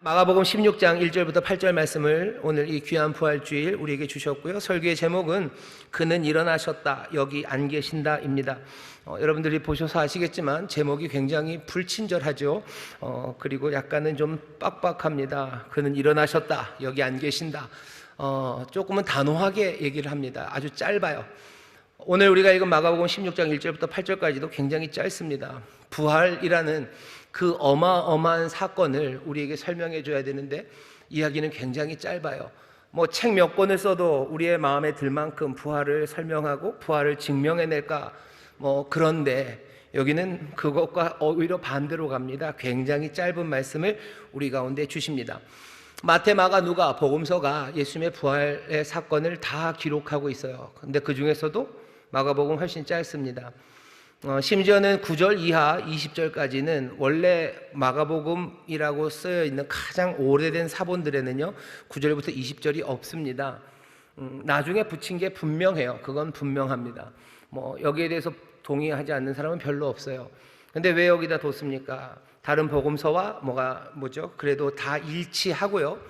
마가복음 16장 1절부터 8절 말씀을 오늘 이 귀한 부활주일 우리에게 주셨고요. 설교의 제목은 그는 일어나셨다, 여기 안 계신다입니다. 여러분들이 보셔서 아시겠지만 제목이 굉장히 불친절하죠. 그리고 약간은 좀 빡빡합니다. 그는 일어나셨다, 여기 안 계신다. 조금은 단호하게 얘기를 합니다. 아주 짧아요. 오늘 우리가 읽은 마가복음 16장 1절부터 8절까지도 굉장히 짧습니다. 부활이라는 그 어마어마한 사건을 우리에게 설명해 줘야 되는데 이야기는 굉장히 짧아요. 책 몇 권을 써도 우리의 마음에 들 만큼 부활을 설명하고 부활을 증명해낼까? 그런데 여기는 그것과 오히려 반대로 갑니다. 굉장히 짧은 말씀을 우리 가운데 주십니다. 마태, 마가, 누가 복음서가 예수님의 부활의 사건을 다 기록하고 있어요. 근데 그 중에서도 마가복음 훨씬 짧습니다. 심지어는 9절 이하 20절까지는 원래 마가복음이라고 쓰여 있는 가장 오래된 사본들에는요 9절부터 20절이 없습니다. 나중에 붙인 게 분명해요. 그건 분명합니다. 여기에 대해서 동의하지 않는 사람은 별로 없어요. 근데 왜 여기다 뒀습니까? 다른 복음서와 뭐죠? 그래도 다 일치하고요.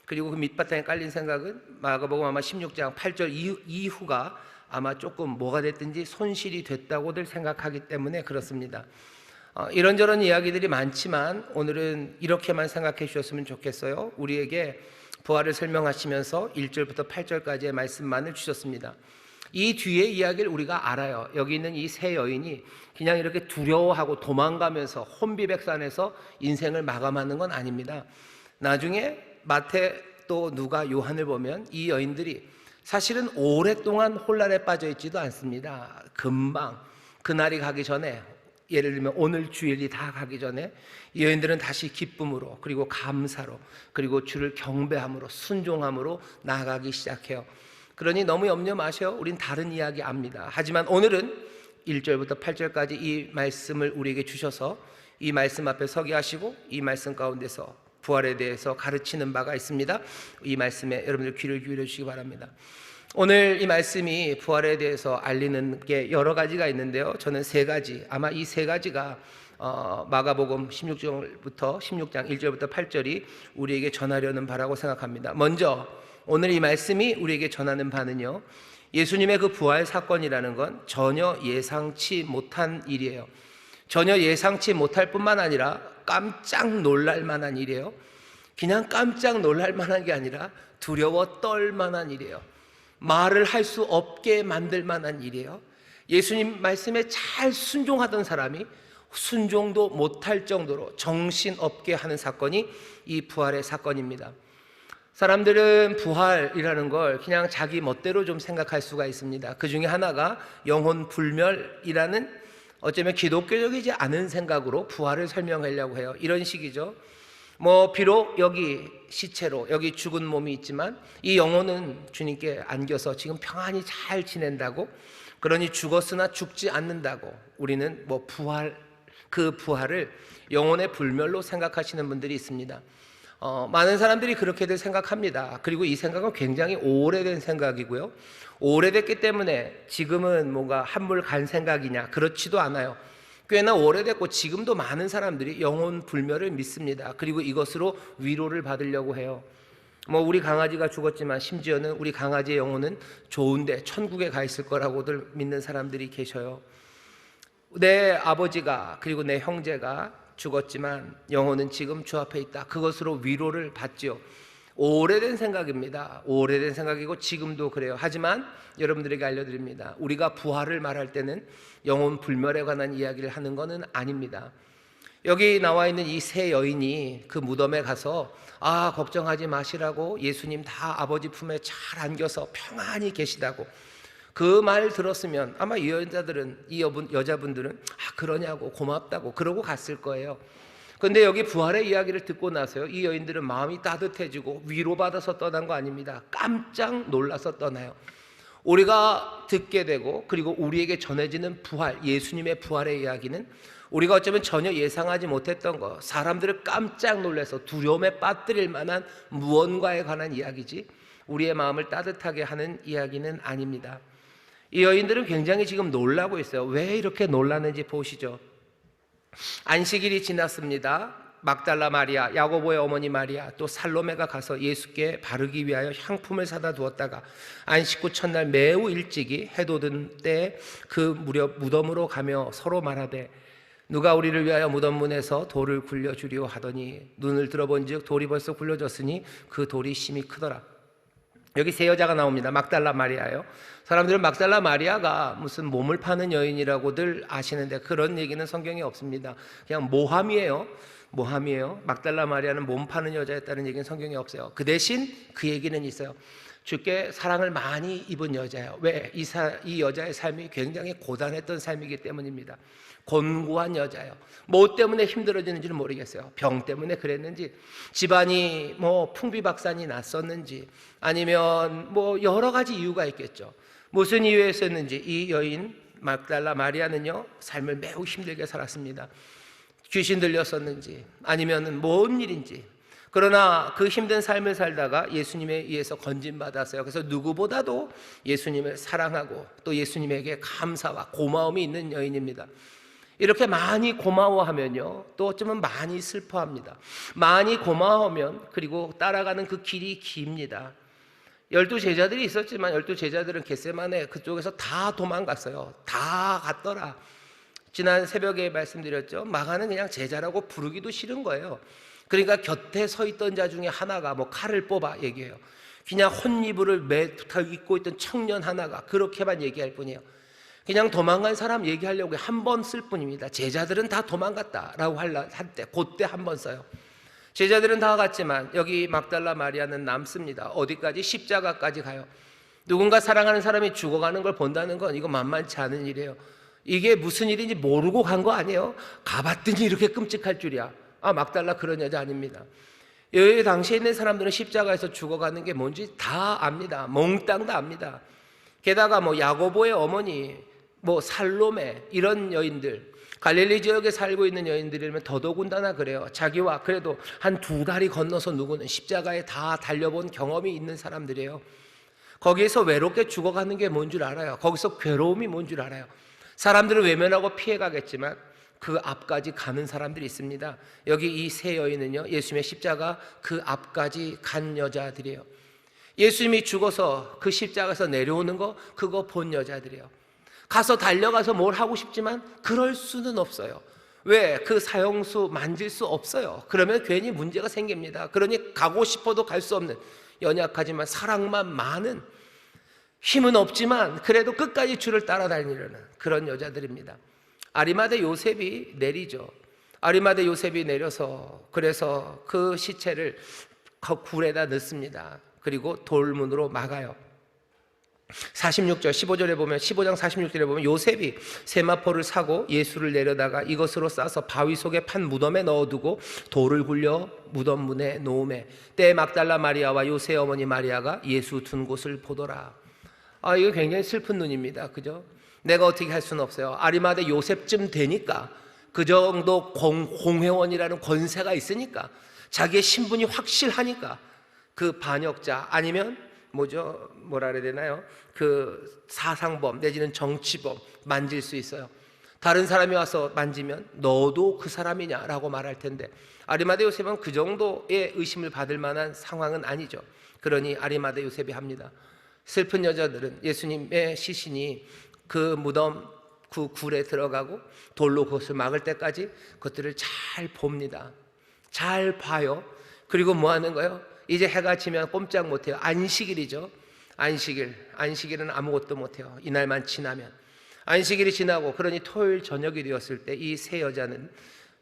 그리고 그 밑바탕에 깔린 생각은 마가복음 아마 16장 8절 이후가 아마 조금 뭐가 됐든지 손실이 됐다고들 생각하기 때문에 그렇습니다. 이런저런 이야기들이 많지만 오늘은 이렇게만 생각해 주셨으면 좋겠어요. 우리에게 부활을 설명하시면서 1절부터 8절까지의 말씀만을 주셨습니다. 이 뒤의 이야기를 우리가 알아요. 여기 있는 이 세 여인이 그냥 이렇게 두려워하고 도망가면서 혼비백산해서 인생을 마감하는 건 아닙니다. 나중에 마태 또 누가 요한을 보면 이 여인들이 사실은 오랫동안 혼란에 빠져 있지도 않습니다. 금방 그날이 가기 전에, 예를 들면 오늘 주일이 다 가기 전에 이 여인들은 다시 기쁨으로, 그리고 감사로, 그리고 주를 경배함으로, 순종함으로 나아가기 시작해요. 그러니 너무 염려 마셔요. 우린 다른 이야기 압니다. 하지만 오늘은 1절부터 8절까지 이 말씀을 우리에게 주셔서 이 말씀 앞에 서게 하시고 이 말씀 가운데서 부활에 대해서 가르치는 바가 있습니다. 이 말씀에 여러분들 귀를 기울여 주시기 바랍니다. 오늘 이 말씀이 부활에 대해서 알리는 게 여러 가지가 있는데요. 저는 세 가지, 아마 이 세 가지가 마가복음 16장 1절부터 8절이 우리에게 전하려는 바라고 생각합니다. 먼저 오늘 이 말씀이 우리에게 전하는 바는요, 예수님의 그 부활 사건이라는 건 전혀 예상치 못한 일이에요. 전혀 예상치 못할 뿐만 아니라 깜짝 놀랄 만한 일이에요. 그냥 깜짝 놀랄 만한 게 아니라 두려워 떨 만한 일이에요. 말을 할 수 없게 만들 만한 일이에요. 예수님 말씀에 잘 순종하던 사람이 순종도 못할 정도로 정신없게 하는 사건이 이 부활의 사건입니다. 사람들은 부활이라는 걸 그냥 자기 멋대로 좀 생각할 수가 있습니다. 그 중에 하나가 영혼 불멸이라는 어쩌면 기독교적이지 않은 생각으로 부활을 설명하려고 해요. 이런 식이죠. 비록 여기 시체로, 여기 죽은 몸이 있지만 이 영혼은 주님께 안겨서 지금 평안히 잘 지낸다고, 그러니 죽었으나 죽지 않는다고 우리는 그 부활을 영혼의 불멸로 생각하시는 분들이 있습니다. 많은 사람들이 그렇게들 생각합니다. 그리고 이 생각은 굉장히 오래된 생각이고요. 오래됐기 때문에 지금은 뭔가 한물 간 생각이냐, 그렇지도 않아요. 꽤나 오래됐고 지금도 많은 사람들이 영혼 불멸을 믿습니다. 그리고 이것으로 위로를 받으려고 해요. 우리 강아지가 죽었지만 심지어는 우리 강아지의 영혼은 좋은데 천국에 가 있을 거라고들 믿는 사람들이 계셔요. 내 아버지가, 그리고 내 형제가 죽었지만 영혼은 지금 주 앞에 있다. 그것으로 위로를 받지요. 오래된 생각입니다. 오래된 생각이고 지금도 그래요. 하지만 여러분들에게 알려드립니다. 우리가 부활을 말할 때는 영혼 불멸에 관한 이야기를 하는 것은 아닙니다. 여기 나와 있는 이 세 여인이 그 무덤에 가서 걱정하지 마시라고, 예수님 다 아버지 품에 잘 안겨서 평안히 계시다고, 그 말 들었으면 아마 이 여자분들은 그러냐고, 고맙다고 그러고 갔을 거예요. 그런데 여기 부활의 이야기를 듣고 나서요, 이 여인들은 마음이 따뜻해지고 위로받아서 떠난 거 아닙니다. 깜짝 놀라서 떠나요. 우리가 듣게 되고 그리고 우리에게 전해지는 부활, 예수님의 부활의 이야기는 우리가 어쩌면 전혀 예상하지 못했던 것, 사람들을 깜짝 놀라서 두려움에 빠뜨릴 만한 무언가에 관한 이야기지 우리의 마음을 따뜻하게 하는 이야기는 아닙니다. 이 여인들은 굉장히 지금 놀라고 있어요. 왜 이렇게 놀라는지 보시죠. 안식일이 지났습니다. 막달라 마리아, 야고보의 어머니 마리아, 또 살로메가 가서 예수께 바르기 위하여 향품을 사다 두었다가 안식 후 첫날 매우 일찍이 해 돋은 때에 그 무렵 무덤으로 가며 서로 말하되 누가 우리를 위하여 무덤 문에서 돌을 굴려주리오 하더니 눈을 들어본즉 돌이 벌써 굴려졌으니 그 돌이 심히 크더라. 여기 세 여자가 나옵니다. 막달라 마리아요. 사람들은 막달라 마리아가 무슨 몸을 파는 여인이라고들 아시는데 그런 얘기는 성경에 없습니다. 그냥 모함이에요. 막달라 마리아는 몸 파는 여자였다는 얘기는 성경에 없어요. 그 대신 그 얘기는 있어요. 주께 사랑을 많이 입은 여자예요. 왜? 이 여자의 삶이 굉장히 고단했던 삶이기 때문입니다. 곤고한 여자예요. 뭐 때문에 힘들어지는지는 모르겠어요. 병 때문에 그랬는지, 집안이 뭐 풍비박산이 났었는지, 아니면 뭐 여러 가지 이유가 있겠죠. 무슨 이유였었는지 이 여인 막달라 마리아는요 삶을 매우 힘들게 살았습니다. 귀신 들렸었는지 아니면 뭔 일인지, 그러나 그 힘든 삶을 살다가 예수님에 의해서 건진받았어요. 그래서 누구보다도 예수님을 사랑하고 또 예수님에게 감사와 고마움이 있는 여인입니다. 이렇게 많이 고마워하면요 또 어쩌면 많이 슬퍼합니다. 많이 고마워하면 그리고 따라가는 그 길이 깁니다. 12제자들이 있었지만 12제자들은 겟세마네 그쪽에서 다 도망갔어요. 다 갔더라. 지난 새벽에 말씀드렸죠. 마가는 그냥 제자라고 부르기도 싫은 거예요. 그러니까 곁에 서 있던 자 중에 하나가 뭐 칼을 뽑아 얘기해요. 그냥 혼이불을 입고 있던 청년 하나가 그렇게만 얘기할 뿐이에요. 그냥 도망간 사람 얘기하려고 한 번 쓸 뿐입니다. 제자들은 다 도망갔다라고 한때 그때 한 번 써요. 제자들은 다 갔지만 여기 막달라 마리아는 남습니다. 어디까지? 십자가까지 가요. 누군가 사랑하는 사람이 죽어가는 걸 본다는 건 이거 만만치 않은 일이에요. 이게 무슨 일인지 모르고 간 거 아니에요? 가봤더니 이렇게 끔찍할 줄이야. 막달라 그런 여자 아닙니다. 여기 당시에 있는 사람들은 십자가에서 죽어가는 게 뭔지 다 압니다. 몽땅 다 압니다. 게다가 뭐 야고보의 어머니, 뭐 살로메 이런 여인들, 갈릴리 지역에 살고 있는 여인들이면 더더군다나 그래요. 자기와 그래도 한 2다리 건너서 누구는 십자가에 다 달려본 경험이 있는 사람들이에요. 거기에서 외롭게 죽어가는 게 뭔 줄 알아요. 거기서 괴로움이 뭔 줄 알아요. 사람들을 외면하고 피해가겠지만 그 앞까지 가는 사람들이 있습니다. 여기 이 세 여인은요 예수님의 십자가 그 앞까지 간 여자들이에요. 예수님이 죽어서 그 십자가에서 내려오는 거 그거 본 여자들이에요. 가서 달려가서 뭘 하고 싶지만 그럴 수는 없어요. 왜? 그 사형수 만질 수 없어요. 그러면 괜히 문제가 생깁니다. 그러니 가고 싶어도 갈 수 없는 연약하지만 사랑만 많은, 힘은 없지만 그래도 끝까지 주를 따라다니려는 그런 여자들입니다. 아리마대 요셉이 내리죠. 아리마대 요셉이 내려서 그래서 그 시체를 굴에다 넣습니다. 그리고 돌문으로 막아요. 46절 15절에 보면 15장 46절에 보면 요셉이 세마포를 사고 예수를 내려다가 이것으로 싸서 바위 속에 판 무덤에 넣어두고 돌을 굴려 무덤 문에 놓음에 때에 막달라 마리아와 요셉 어머니 마리아가 예수 둔 곳을 보더라. 이거 굉장히 슬픈 눈입니다. 그죠? 내가 어떻게 할 수는 없어요. 아리마대 요셉쯤 되니까 그 정도 공회원이라는 권세가 있으니까 자기의 신분이 확실하니까 그 반역자 아니면 뭐라 그래야 되나요? 그 사상범 내지는 정치범 만질 수 있어요. 다른 사람이 와서 만지면 너도 그 사람이냐라고 말할 텐데 아리마대 요셉은 그 정도의 의심을 받을 만한 상황은 아니죠. 그러니 아리마대 요셉이 합니다. 슬픈 여자들은 예수님의 시신이 그 무덤 그 굴에 들어가고 돌로 그것을 막을 때까지 그것들을 잘 봅니다. 잘 봐요. 그리고 뭐 하는 거예요? 이제 해가 지면 꼼짝 못해요. 안식일이죠. 안식일은 아무것도 못해요. 이날만 지나면. 안식일이 지나고 그러니 토요일 저녁이 되었을 때 이 세 여자는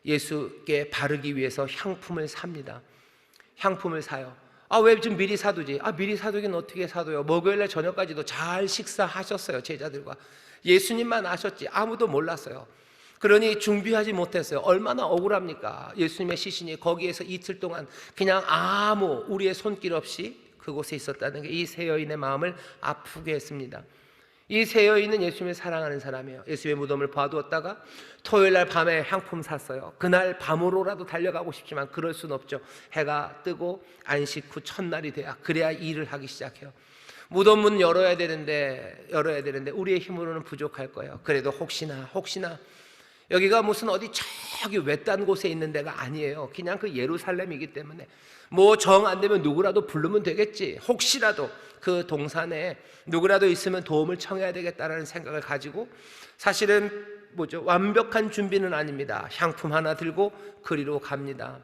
예수께 바르기 위해서 향품을 삽니다. 향품을 사요. 왜 좀 미리 사두지? 미리 사두긴 어떻게 사둬요? 목요일날 저녁까지도 잘 식사하셨어요. 제자들과. 예수님만 아셨지 아무도 몰랐어요. 그러니 준비하지 못했어요. 얼마나 억울합니까? 예수님의 시신이 거기에서 이틀 동안 그냥 아무 우리의 손길 없이 그곳에 있었다는 게 이 세 여인의 마음을 아프게 했습니다. 이 세 여인은 예수님을 사랑하는 사람이에요. 예수님의 무덤을 봐두었다가 토요일날 밤에 향품 샀어요. 그날 밤으로라도 달려가고 싶지만 그럴 수는 없죠. 해가 뜨고 안식 후 첫날이 돼야 그래야 일을 하기 시작해요. 무덤 문 열어야 되는데 우리의 힘으로는 부족할 거예요. 그래도 혹시나 여기가 무슨 어디 저기 외딴 곳에 있는 데가 아니에요. 그냥 그 예루살렘이기 때문에 뭐 정 안 되면 누구라도 부르면 되겠지. 혹시라도 그 동산에 누구라도 있으면 도움을 청해야 되겠다라는 생각을 가지고, 사실은 완벽한 준비는 아닙니다. 향품 하나 들고 그리로 갑니다.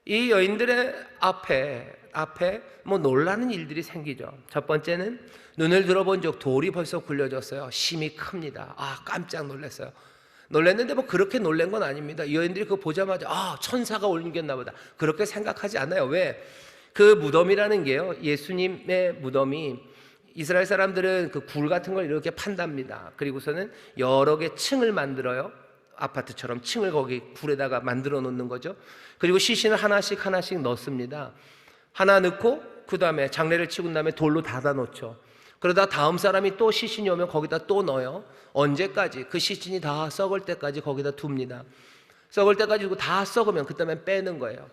이 여인들의 앞에 뭐 놀라는 일들이 생기죠. 첫 번째는 눈을 들어본 적 돌이 벌써 굴려졌어요. 심이 큽니다. 깜짝 놀랐어요. 놀랐는데 뭐 그렇게 놀란 건 아닙니다. 이 여인들이 그거 보자마자 천사가 옮겼나 보다 그렇게 생각하지 않아요. 왜? 그 무덤이라는 게요, 예수님의 무덤이 이스라엘 사람들은 그 굴 같은 걸 이렇게 판답니다. 그리고서는 여러 개 층을 만들어요. 아파트처럼 층을 거기 굴에다가 만들어 놓는 거죠. 그리고 시신을 하나씩 넣습니다. 하나 넣고 그 다음에 장례를 치고 난 다음에 돌로 닫아 놓죠. 그러다 다음 사람이 또 시신이 오면 거기다 또 넣어요. 언제까지? 그 시신이 다 썩을 때까지 거기다 둡니다. 썩을 때까지 두고 다 썩으면 그 다음에 빼는 거예요.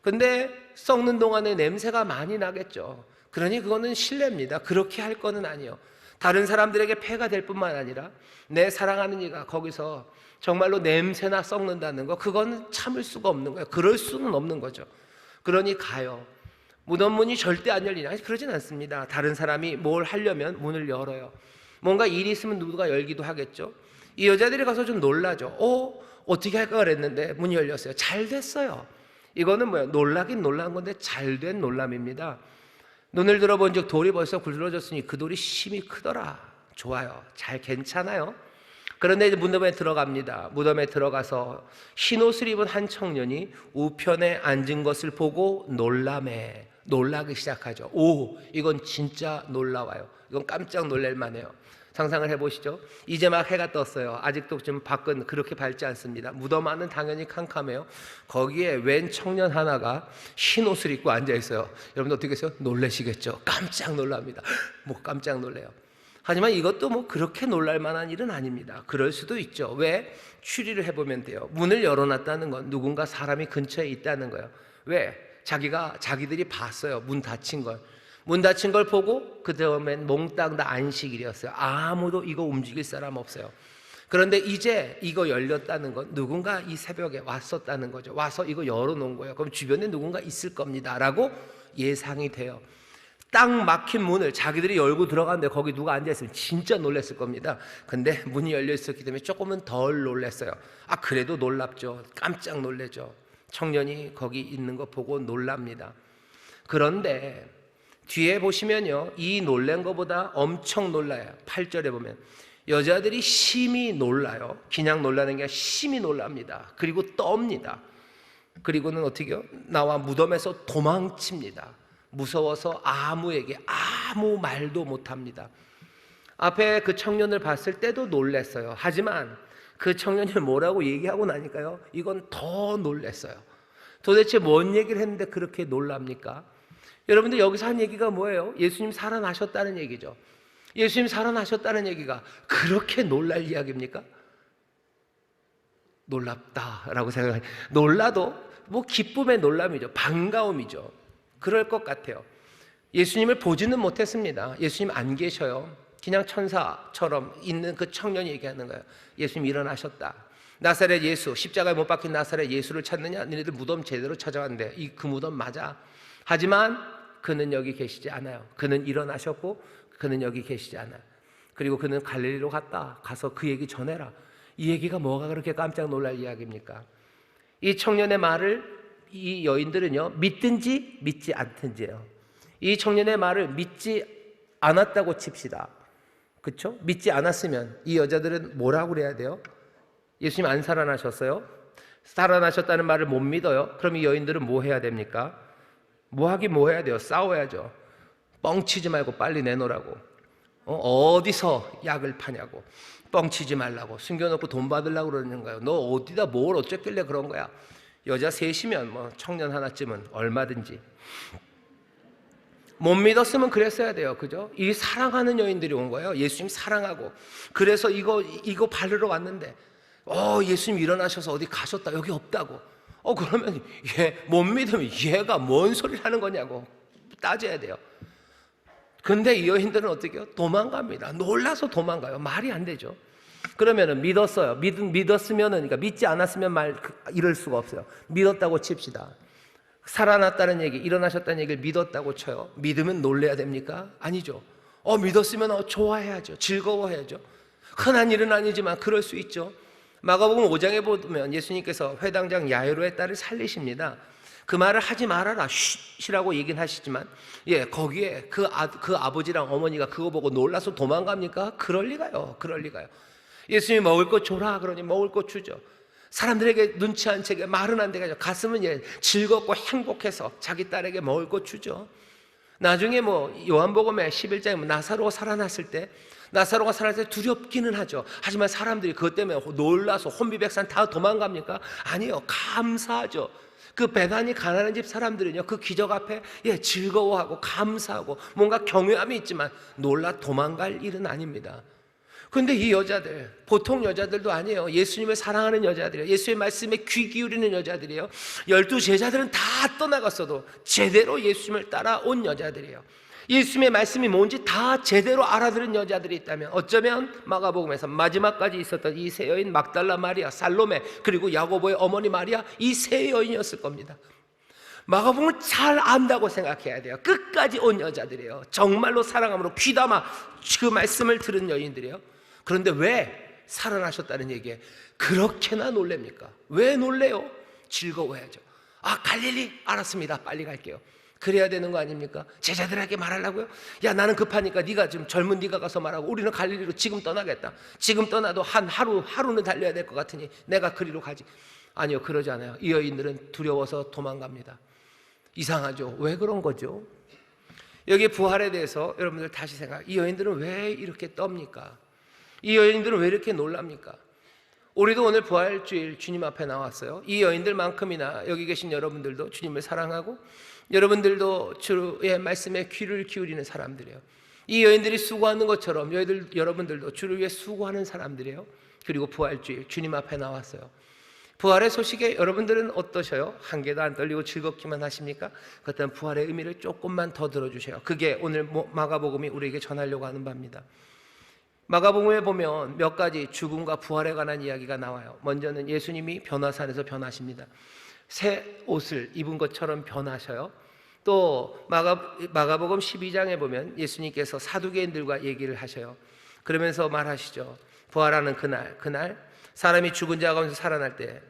근데 썩는 동안에 냄새가 많이 나겠죠. 그러니 그거는 실례입니다. 그렇게 할 거는 아니에요. 다른 사람들에게 폐가 될 뿐만 아니라 내 사랑하는 이가 거기서 정말로 냄새나 썩는다는 거, 그거는 참을 수가 없는 거예요. 그럴 수는 없는 거죠. 그러니 가요. 무덤 문이 절대 안 열리냐? 그러진 않습니다. 다른 사람이 뭘 하려면 문을 열어요. 뭔가 일이 있으면 누가 열기도 하겠죠. 이 여자들이 가서 좀 놀라죠. 어떻게 할까 그랬는데 문이 열렸어요. 잘 됐어요. 이거는 뭐예요? 놀라긴 놀란 건데 잘된 놀람입니다. 눈을 들어본 적 돌이 벌써 굴러졌으니 그 돌이 심이 크더라. 좋아요. 잘 괜찮아요. 그런데 이제 무덤에 들어갑니다. 무덤에 들어가서 흰옷을 입은 한 청년이 우편에 앉은 것을 보고 놀라기 시작하죠. 이건 진짜 놀라워요. 이건 깜짝 놀랄 만해요. 상상을 해보시죠. 이제 막 해가 떴어요. 아직도 좀 밖은 그렇게 밝지 않습니다. 무덤 안은 당연히 캄캄해요. 거기에 웬 청년 하나가 흰 옷을 입고 앉아 있어요. 여러분 어떻게 했어요? 놀라시겠죠. 깜짝 놀랍니다. 깜짝 놀래요. 하지만 이것도 뭐 그렇게 놀랄 만한 일은 아닙니다. 그럴 수도 있죠. 왜? 추리를 해보면 돼요. 문을 열어놨다는 건 누군가 사람이 근처에 있다는 거예요. 왜? 자기들이 봤어요. 문 닫힌 걸 보고 그 다음엔 몽땅 다 안식일이었어요. 아무도 이거 움직일 사람 없어요. 그런데 이제 이거 열렸다는 건 누군가 이 새벽에 왔었다는 거죠. 와서 이거 열어놓은 거예요. 그럼 주변에 누군가 있을 겁니다 라고 예상이 돼요. 딱 막힌 문을 자기들이 열고 들어갔는데 거기 누가 앉아있으면 진짜 놀랐을 겁니다. 근데 문이 열려 있었기 때문에 조금은 덜 놀랐어요. 그래도 놀랍죠. 깜짝 놀래죠. 청년이 거기 있는 거 보고 놀랍니다. 그런데 뒤에 보시면요, 이 놀란 것보다 엄청 놀라요. 8절에 보면 여자들이 심히 놀라요. 그냥 놀라는 게 아니라 심히 놀랍니다. 그리고 떱니다. 그리고는 어떻게 해요? 나와 무덤에서 도망칩니다. 무서워서 아무에게 아무 말도 못합니다. 앞에 그 청년을 봤을 때도 놀랐어요. 하지만 그 청년이 뭐라고 얘기하고 나니까요, 이건 더 놀랐어요. 도대체 뭔 얘기를 했는데 그렇게 놀랍니까? 여러분들 여기서 한 얘기가 뭐예요? 예수님 살아나셨다는 얘기죠. 예수님 살아나셨다는 얘기가 그렇게 놀랄 이야기입니까? 놀랍다라고 생각해요. 놀라도 뭐 기쁨의 놀람이죠. 반가움이죠. 그럴 것 같아요. 예수님을 보지는 못했습니다. 예수님 안 계셔요. 그냥 천사처럼 있는 그 청년이 얘기하는 거예요. 예수님 일어나셨다. 나사렛 예수, 십자가에 못 박힌 나사렛 예수를 찾느냐? 너희들 무덤 제대로 찾아왔는데 그 무덤 맞아. 하지만 그는 여기 계시지 않아요. 그는 일어나셨고 그는 여기 계시지 않아요. 그리고 그는 갈릴리로 갔다. 가서 그 얘기 전해라. 이 얘기가 뭐가 그렇게 깜짝 놀랄 이야기입니까? 이 청년의 말을 이 여인들은요, 믿든지 믿지 않든지예요. 이 청년의 말을 믿지 않았다고 칩시다. 그렇죠? 믿지 않았으면 이 여자들은 뭐라고 그래야 돼요? 예수님 안 살아나셨어요? 살아나셨다는 말을 못 믿어요? 그럼 이 여인들은 뭐 해야 됩니까? 뭐 해야 돼요? 싸워야죠. 뻥치지 말고 빨리 내놓으라고. 어디서 약을 파냐고. 뻥치지 말라고. 숨겨놓고 돈 받으려고 그러는 거예요. 너 어디다 뭘 어쨌길래 그런 거야? 여자 셋이면 뭐 청년 하나쯤은 얼마든지. 못 믿었으면 그랬어야 돼요. 그죠? 이 사랑하는 여인들이 온 거예요. 예수님 사랑하고. 그래서 이거 바르러 왔는데 예수님 일어나셔서 어디 가셨다. 여기 없다고. 그러면 못 믿으면 얘가 뭔 소리를 하는 거냐고 따져야 돼요. 근데 이 여인들은 어떻게 해요? 도망갑니다. 놀라서 도망가요. 말이 안 되죠. 그러면은 믿었어요. 믿었으면은, 그러니까 믿지 않았으면 이럴 수가 없어요. 믿었다고 칩시다. 살아났다는 얘기, 일어나셨다는 얘기를 믿었다고 쳐요. 믿으면 놀래야 됩니까? 아니죠. 믿었으면 좋아해야죠. 즐거워해야죠. 흔한 일은 아니지만 그럴 수 있죠. 마가복음 5장에 보면 예수님께서 회당장 야이로의 딸을 살리십니다. 그 말을 하지 말아라 쉬라고 얘기는 하시지만, 거기에 그 아버지랑 어머니가 그거 보고 놀라서 도망갑니까? 그럴 리가요. 예수님이 먹을 것 줘라 그러니 먹을 것 주죠. 사람들에게 눈치 안 채게 말은 안 되게 가슴은 즐겁고 행복해서 자기 딸에게 먹을 것 주죠. 나중에 요한복음의 11장에 나사로가 살아났을 때 두렵기는 하죠. 하지만 사람들이 그것 때문에 놀라서 혼비백산 다 도망갑니까? 아니요. 감사하죠. 그 베다니 가난한 집 사람들은요, 그 기적 앞에 즐거워하고 감사하고 뭔가 경외함이 있지만 놀라 도망갈 일은 아닙니다. 그런데 이 여자들, 보통 여자들도 아니에요. 예수님을 사랑하는 여자들이에요. 예수의 말씀에 귀 기울이는 여자들이에요. 12 제자들은 다 떠나갔어도 제대로 예수님을 따라온 여자들이에요. 예수님의 말씀이 뭔지 다 제대로 알아들은 여자들이 있다면, 어쩌면 마가복음에서 마지막까지 있었던 이 세 여인, 막달라 마리아, 살로메, 그리고 야고보의 어머니 마리아, 이 세 여인이었을 겁니다. 마가복음을 잘 안다고 생각해야 돼요. 끝까지 온 여자들이에요. 정말로 사랑함으로 귀담아 그 말씀을 들은 여인들이에요. 그런데 왜 살아나셨다는 얘기에 그렇게나 놀랍니까? 왜 놀래요? 즐거워야죠. 갈릴리? 알았습니다. 빨리 갈게요. 그래야 되는 거 아닙니까? 제자들에게 말하려고요? 나는 급하니까 네가 좀 젊은 네가 가서 말하고 우리는 갈릴리로 지금 떠나겠다. 지금 떠나도 하루는 달려야 될 것 같으니 내가 그리로 가지. 아니요, 그러지 않아요. 이 여인들은 두려워서 도망갑니다. 이상하죠? 왜 그런 거죠? 여기 부활에 대해서 여러분들 다시 이 여인들은 왜 이렇게 떱니까? 이 여인들은 왜 이렇게 놀랍니까? 우리도 오늘 부활주일 주님 앞에 나왔어요. 이 여인들만큼이나 여기 계신 여러분들도 주님을 사랑하고 여러분들도 주의 말씀에 귀를 기울이는 사람들이에요. 이 여인들이 수고하는 것처럼 여러분들도 주를 위해 수고하는 사람들이에요. 그리고 부활주일 주님 앞에 나왔어요. 부활의 소식에 여러분들은 어떠셔요? 한 개도 안 떨리고 즐겁기만 하십니까? 그렇다면 부활의 의미를 조금만 더 들어주세요. 그게 오늘 마가복음이 우리에게 전하려고 하는 바입니다. 마가복음에 보면 몇 가지 죽음과 부활에 관한 이야기가 나와요. 먼저는 예수님이 변화산에서 변하십니다. 새 옷을 입은 것처럼 변하셔요. 또 마가복음 12장에 보면 예수님께서 사두개인들과 얘기를 하셔요. 그러면서 말하시죠. 부활하는 그날 사람이 죽은 자 가운데서 살아날 때,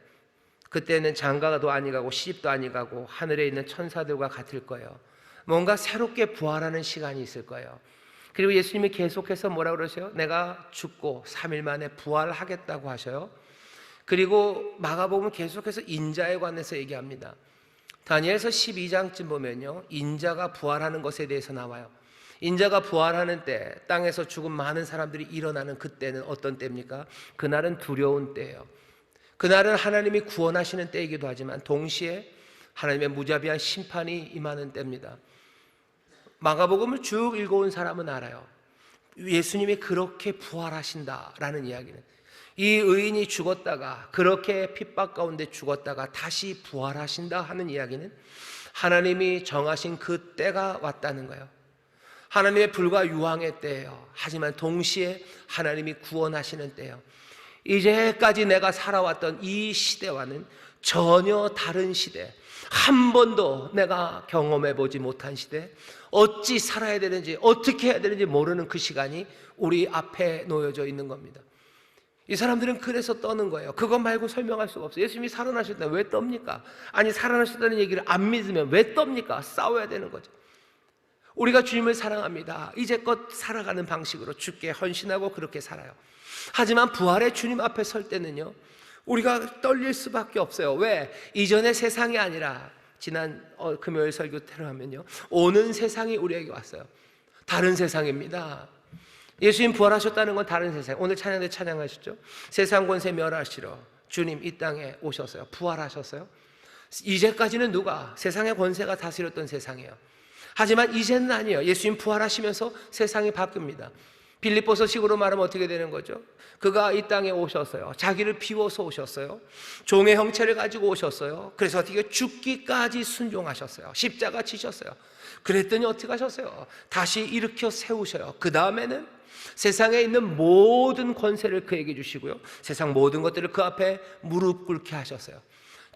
그때는 장가도 아니 가고 시집도 아니 가고 하늘에 있는 천사들과 같을 거예요. 뭔가 새롭게 부활하는 시간이 있을 거예요. 그리고 예수님이 계속해서 뭐라고 그러세요? 내가 죽고 3일 만에 부활하겠다고 하셔요. 그리고 마가복음은 계속해서 인자에 관해서 얘기합니다. 다니엘서 12장쯤 보면요, 인자가 부활하는 것에 대해서 나와요. 인자가 부활하는 때 땅에서 죽은 많은 사람들이 일어나는 그때는 어떤 때입니까? 그날은 두려운 때예요. 그날은 하나님이 구원하시는 때이기도 하지만 동시에 하나님의 무자비한 심판이 임하는 때입니다. 마가복음을 쭉 읽어온 사람은 알아요. 예수님이 그렇게 부활하신다라는 이야기는, 이 의인이 죽었다가 그렇게 핍박 가운데 죽었다가 다시 부활하신다 하는 이야기는 하나님이 정하신 그 때가 왔다는 거예요. 하나님의 불과 유황의 때예요. 하지만 동시에 하나님이 구원하시는 때예요. 이제까지 내가 살아왔던 이 시대와는 전혀 다른 시대, 한 번도 내가 경험해 보지 못한 시대, 어찌 살아야 되는지 어떻게 해야 되는지 모르는 그 시간이 우리 앞에 놓여져 있는 겁니다. 이 사람들은 그래서 떠는 거예요. 그것 말고 설명할 수가 없어요. 예수님이 살아나셨다 왜 떱니까? 아니, 살아나셨다는 얘기를 안 믿으면 왜 떱니까? 싸워야 되는 거죠. 우리가 주님을 사랑합니다. 이제껏 살아가는 방식으로 주께 헌신하고 그렇게 살아요. 하지만 부활의 주님 앞에 설 때는요, 우리가 떨릴 수밖에 없어요. 왜? 이전의 세상이 아니라 지난 금요일 설교 때로 하면요, 오는 세상이 우리에게 왔어요. 다른 세상입니다. 예수님 부활하셨다는 건 다른 세상. 오늘 찬양 때 찬양하셨죠? 세상 권세 멸하시러 주님 이 땅에 오셨어요. 부활하셨어요. 이제까지는 누가 세상의 권세가 다스렸던 세상이에요. 하지만 이제는 아니에요. 예수님 부활하시면서 세상이 바뀝니다. 빌립보서식으로 말하면 어떻게 되는 거죠? 그가 이 땅에 오셨어요. 자기를 비워서 오셨어요. 종의 형체를 가지고 오셨어요. 그래서 어떻게 죽기까지 순종하셨어요. 십자가 지셨어요. 그랬더니 어떻게 하셨어요? 다시 일으켜 세우셔요. 그 다음에는 세상에 있는 모든 권세를 그에게 주시고요, 세상 모든 것들을 그 앞에 무릎 꿇게 하셨어요.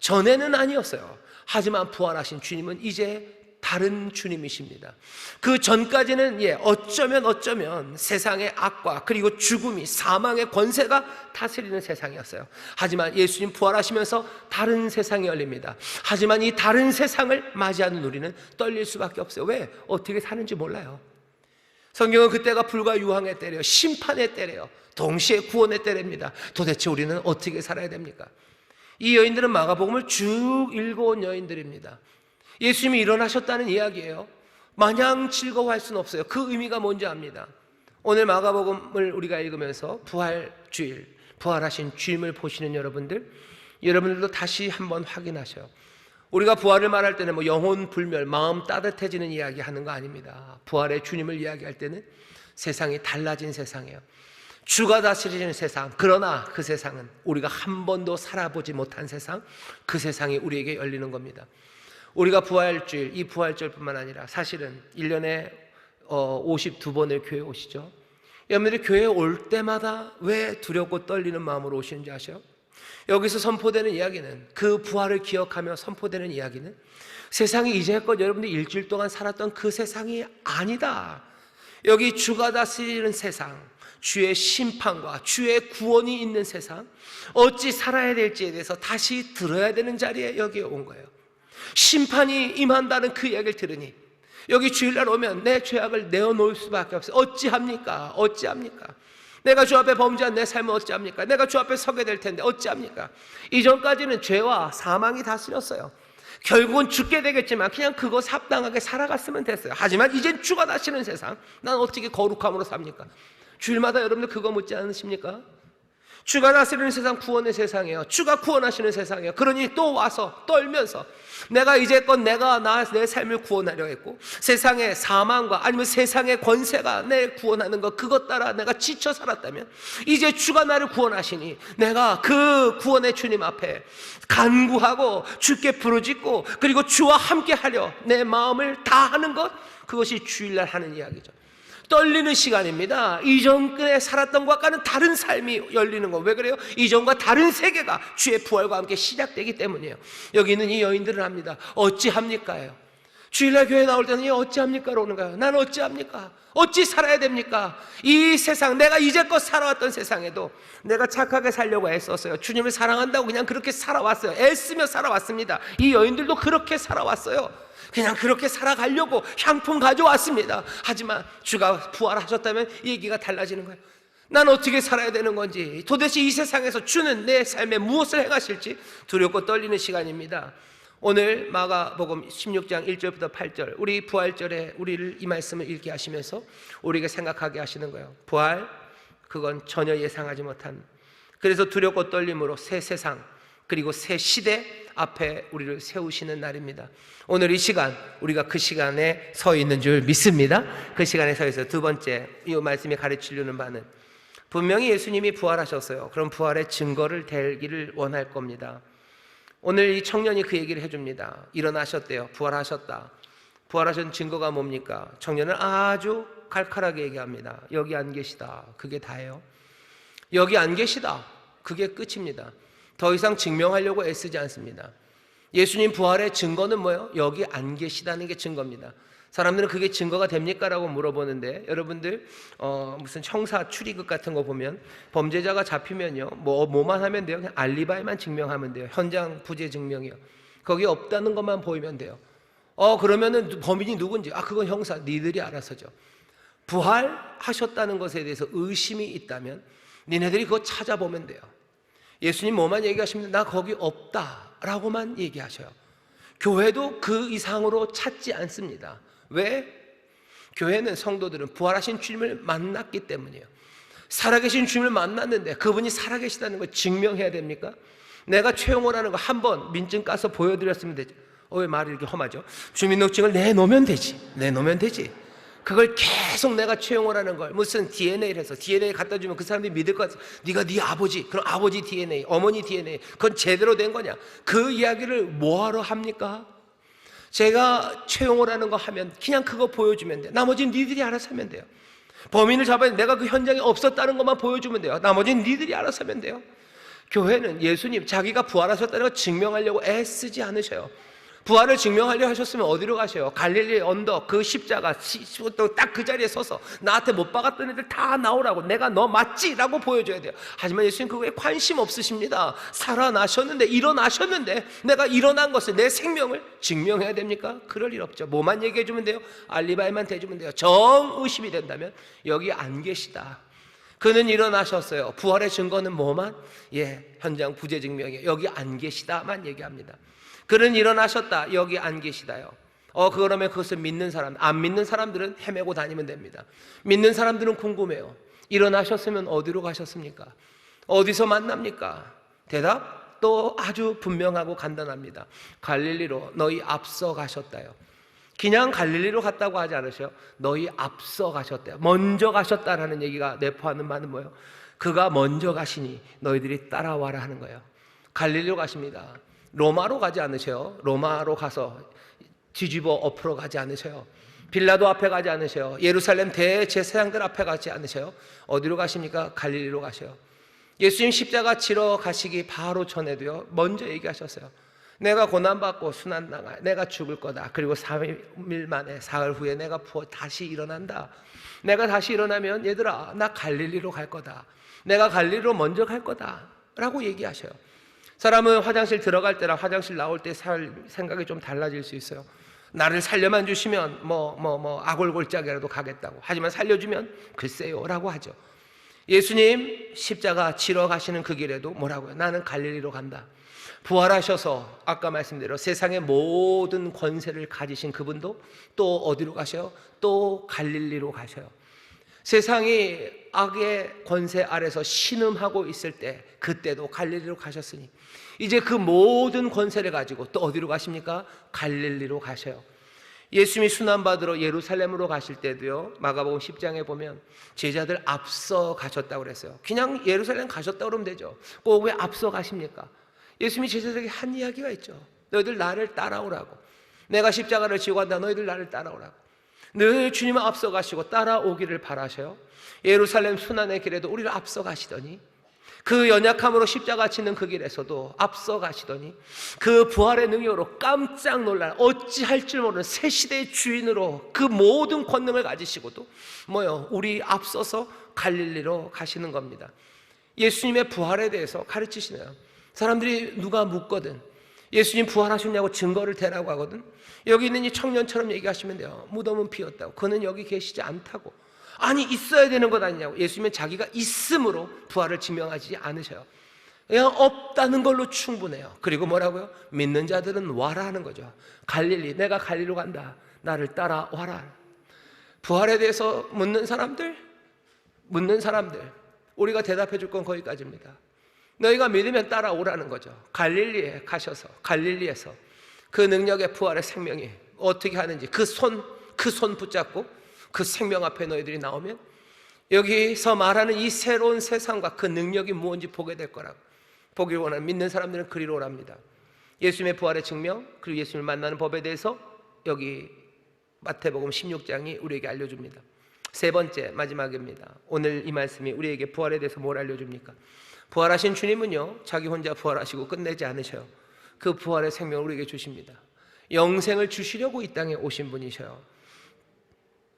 전에는 아니었어요. 하지만 부활하신 주님은 이제 다른 주님이십니다. 그 전까지는 어쩌면 세상의 악과 그리고 죽음이, 사망의 권세가 다스리는 세상이었어요. 하지만 예수님 부활하시면서 다른 세상이 열립니다. 하지만 이 다른 세상을 맞이하는 우리는 떨릴 수밖에 없어요. 왜? 어떻게 사는지 몰라요. 성경은 그때가 불과 유황의 때래요. 심판의 때래요. 동시에 구원의 때랍니다. 도대체 우리는 어떻게 살아야 됩니까? 이 여인들은 마가복음을 쭉 읽어온 여인들입니다. 예수님이 일어나셨다는 이야기예요. 마냥 즐거워할 수는 없어요. 그 의미가 뭔지 압니다. 오늘 마가복음을 우리가 읽으면서 부활주일, 부활하신 주님을 보시는 여러분들도 다시 한번 확인하셔요. 우리가 부활을 말할 때는 영혼 불멸, 마음 따뜻해지는 이야기 하는 거 아닙니다. 부활의 주님을 이야기할 때는 세상이 달라진 세상이에요. 주가 다스리는 세상. 그러나 그 세상은 우리가 한 번도 살아보지 못한 세상, 그 세상이 우리에게 열리는 겁니다. 우리가 부활주일, 이 부활절뿐만 아니라 사실은 1년에 52번을 교회에 오시죠. 여러분들이 교회에 올 때마다 왜 두렵고 떨리는 마음으로 오시는지 아세요? 여기서 선포되는 이야기는, 그 부활을 기억하며 선포되는 이야기는 세상이 이제껏 여러분들이 일주일 동안 살았던 그 세상이 아니다. 여기 주가 다스리는 세상, 주의 심판과 주의 구원이 있는 세상, 어찌 살아야 될지에 대해서 다시 들어야 되는 자리에 여기에 온 거예요. 심판이 임한다는 그 이야기를 들으니 여기 주일날 오면 내 죄악을 내어놓을 수밖에 없어요. 어찌합니까? 내가 주 앞에 범죄한 내 삶은 어찌합니까? 내가 주 앞에 서게 될 텐데 어찌합니까? 이전까지는 죄와 사망이 다스렸어요. 결국은 죽게 되겠지만 그냥 그거 합당하게 살아갔으면 됐어요. 하지만 이젠 주가 다스리는 세상, 난 어떻게 거룩함으로 삽니까? 주일마다 여러분들 그거 묻지 않으십니까? 주가 다스리는 세상, 구원의 세상이에요. 주가 구원하시는 세상이에요. 그러니 또 와서 떨면서 내가 이제껏 내 삶을 구원하려 했고, 세상의 사망과 아니면 세상의 권세가 내 구원하는 것, 그것 따라 내가 지쳐 살았다면 이제 주가 나를 구원하시니 내가 그 구원의 주님 앞에 간구하고 주께 부르짖고 그리고 주와 함께 하려 내 마음을 다하는 것, 그것이 주일날 하는 이야기죠. 떨리는 시간입니다. 이전에 살았던 것과는 다른 삶이 열리는 거. 왜 그래요? 이전과 다른 세계가 주의 부활과 함께 시작되기 때문이에요. 여기 있는 이 여인들은 합니다. 어찌합니까요? 주일날 교회 나올 때는 어찌합니까로 오는 거예요. 난 어찌합니까? 어찌 살아야 됩니까? 이 세상, 내가 이제껏 살아왔던 세상에도 내가 착하게 살려고 애썼어요. 주님을 사랑한다고 그냥 그렇게 살아왔어요. 애쓰며 살아왔습니다. 이 여인들도 그렇게 살아왔어요. 그냥 그렇게 살아가려고 향품 가져왔습니다. 하지만 주가 부활하셨다면 얘기가 달라지는 거예요. 난 어떻게 살아야 되는 건지, 도대체 이 세상에서 주는 내 삶에 무엇을 행하실지 두렵고 떨리는 시간입니다. 오늘 마가복음 16장 1절부터 8절, 우리 부활절에 우리를 이 말씀을 읽게 하시면서 우리에게 생각하게 하시는 거예요. 부활, 그건 전혀 예상하지 못한, 그래서 두렵고 떨림으로 새 세상 그리고 새 시대 앞에 우리를 세우시는 날입니다. 오늘 이 시간, 우리가 그 시간에 서 있는 줄 믿습니다. 그 시간에 서 있어요. 두 번째, 이 말씀이 가르치려는 바는, 분명히 예수님이 부활하셨어요. 그럼 부활의 증거를 대기를 원할 겁니다. 오늘 이 청년이 그 얘기를 해줍니다. 일어나셨대요. 부활하셨다. 부활하신 증거가 뭡니까? 청년은 아주 칼칼하게 얘기합니다. 여기 안 계시다. 그게 다예요. 여기 안 계시다. 그게 끝입니다. 더 이상 증명하려고 애쓰지 않습니다. 예수님 부활의 증거는 뭐예요? 여기 안 계시다는 게 증거입니다. 사람들은 그게 증거가 됩니까? 라고 물어보는데, 여러분들 무슨 형사 추리극 같은 거 보면 범죄자가 잡히면요, 뭐만 하면 돼요? 그냥 알리바이만 증명하면 돼요. 현장 부재 증명이요. 거기 없다는 것만 보이면 돼요. 그러면은 범인이 누군지, 그건 형사, 니들이 알아서죠. 부활하셨다는 것에 대해서 의심이 있다면 니네들이 그거 찾아보면 돼요. 예수님 뭐만 얘기하시면 나 거기 없다 라고만 얘기하셔요. 교회도 그 이상으로 찾지 않습니다. 왜? 교회는, 성도들은 부활하신 주님을 만났기 때문이에요. 살아계신 주님을 만났는데 그분이 살아계시다는 걸 증명해야 됩니까? 내가 최영호라는 거 한번 민증 까서 보여드렸으면 되지. 왜 말이 이렇게 험하죠? 주민등록증을 내놓으면 되지. 그걸 계속 내가 채용을 하는 걸 무슨 DNA를 해서 DNA 갖다 주면 그 사람들이 믿을 것 같아. 네가 네 아버지, 그럼 아버지 DNA, 어머니 DNA, 그건 제대로 된 거냐? 그 이야기를 뭐하러 합니까? 제가 채용을 하는 거 하면 그냥 그거 보여주면 돼요. 나머지는 니들이 알아서 하면 돼요. 범인을 잡아야 내가 그 현장에 없었다는 것만 보여주면 돼요. 나머지는 니들이 알아서 하면 돼요. 교회는 예수님 자기가 부활하셨다는 걸 증명하려고 애쓰지 않으셔요. 부활을 증명하려 하셨으면 어디로 가셔요? 갈릴리 언덕 그 십자가 딱 그 자리에 서서 나한테 못 박았던 애들 다 나오라고, 내가 너 맞지? 라고 보여줘야 돼요. 하지만 예수님 그거에 관심 없으십니다. 살아나셨는데, 일어나셨는데 내가 일어난 것을, 내 생명을 증명해야 됩니까? 그럴 일 없죠. 뭐만 얘기해 주면 돼요? 알리바이만 대주면 돼요. 정의심이 된다면 여기 안 계시다, 그는 일어나셨어요. 부활의 증거는 뭐만? 현장 부재 증명이에요. 여기 안 계시다만 얘기합니다. 그는 일어나셨다, 여기 안 계시다요. 그러면 그것을 믿는 사람, 안 믿는 사람들은 헤매고 다니면 됩니다. 믿는 사람들은 궁금해요. 일어나셨으면 어디로 가셨습니까? 어디서 만납니까? 대답 또 아주 분명하고 간단합니다. 갈릴리로 너희 앞서 가셨다요. 그냥 갈릴리로 갔다고 하지 않으셔요. 너희 앞서 가셨대요. 먼저 가셨다라는 얘기가 내포하는 말은 뭐예요? 그가 먼저 가시니 너희들이 따라와라 하는 거예요. 갈릴리로 가십니다. 로마로 가지 않으셔요. 로마로 가서 뒤집어 엎으러 가지 않으셔요. 빌라도 앞에 가지 않으셔요. 예루살렘 대제사장들 앞에 가지 않으셔요. 어디로 가십니까? 갈릴리로 가셔요. 예수님 십자가 치러 가시기 바로 전에도요, 먼저 얘기하셨어요. 내가 고난받고 순환당할, 내가 죽을 거다. 그리고 3일 만에, 사흘 후에 내가 다시 일어난다. 내가 다시 일어나면 얘들아 나 갈릴리로 갈 거다. 내가 갈릴리로 먼저 갈 거다 라고 얘기하셔요. 사람은 화장실 들어갈 때랑 화장실 나올 때 살 생각이 좀 달라질 수 있어요. 나를 살려만 주시면 아골골짝이라도 가겠다고. 하지만 살려주면 글쎄요 라고 하죠. 예수님 십자가 치러 가시는 그 길에도 뭐라고요? 나는 갈릴리로 간다. 부활하셔서 아까 말씀대로 세상의 모든 권세를 가지신 그분도 또 어디로 가셔요? 또 갈릴리로 가셔요. 세상이 악의 권세 아래서 신음하고 있을 때 그때도 갈릴리로 가셨으니 이제 그 모든 권세를 가지고 또 어디로 가십니까? 갈릴리로 가셔요. 예수님이 순환받으러 예루살렘으로 가실 때도요, 마가복음 10장에 보면 제자들 앞서 가셨다고 그랬어요. 그냥 예루살렘 가셨다고 그러면 되죠. 꼭 왜 앞서 가십니까? 예수님이 제자들에게 한 이야기가 있죠. 너희들 나를 따라오라고. 내가 십자가를 지고 간다. 너희들 나를 따라오라고. 늘 주님은 앞서 가시고 따라오기를 바라셔요. 예루살렘 순환의 길에도 우리를 앞서 가시더니, 그 연약함으로 십자가 치는 그 길에서도 앞서 가시더니, 그 부활의 능력으로 깜짝 놀라 어찌할 줄 모르는 새 시대의 주인으로 그 모든 권능을 가지시고도 우리 앞서서 갈릴리로 가시는 겁니다. 예수님의 부활에 대해서 가르치시네요. 사람들이 누가 묻거든, 예수님 부활하셨냐고 증거를 대라고 하거든, 여기 있는 이 청년처럼 얘기하시면 돼요. 무덤은 비었다고. 그는 여기 계시지 않다고. 아니 있어야 되는 것 아니냐고. 예수님은 자기가 있음으로 부활을 증명하지 않으셔요. 그냥 없다는 걸로 충분해요. 그리고 뭐라고요? 믿는 자들은 와라 하는 거죠. 갈릴리, 내가 갈릴리로 간다. 나를 따라와라. 부활에 대해서 묻는 사람들, 우리가 대답해 줄 건 거기까지입니다. 너희가 믿으면 따라오라는 거죠. 갈릴리에 가셔서, 갈릴리에서 그 능력의 부활의 생명이 어떻게 하는지 그 손 붙잡고 그 생명 앞에 너희들이 나오면 여기서 말하는 이 새로운 세상과 그 능력이 무엇인지 보게 될 거라고. 보기를 원하는 믿는 사람들은 그리로 오랍니다. 예수님의 부활의 증명, 그리고 예수님을 만나는 법에 대해서 여기 마태복음 16장이 우리에게 알려줍니다. 세 번째, 마지막입니다. 오늘 이 말씀이 우리에게 부활에 대해서 뭘 알려줍니까? 부활하신 주님은요, 자기 혼자 부활하시고 끝내지 않으셔요. 그 부활의 생명을 우리에게 주십니다. 영생을 주시려고 이 땅에 오신 분이셔요.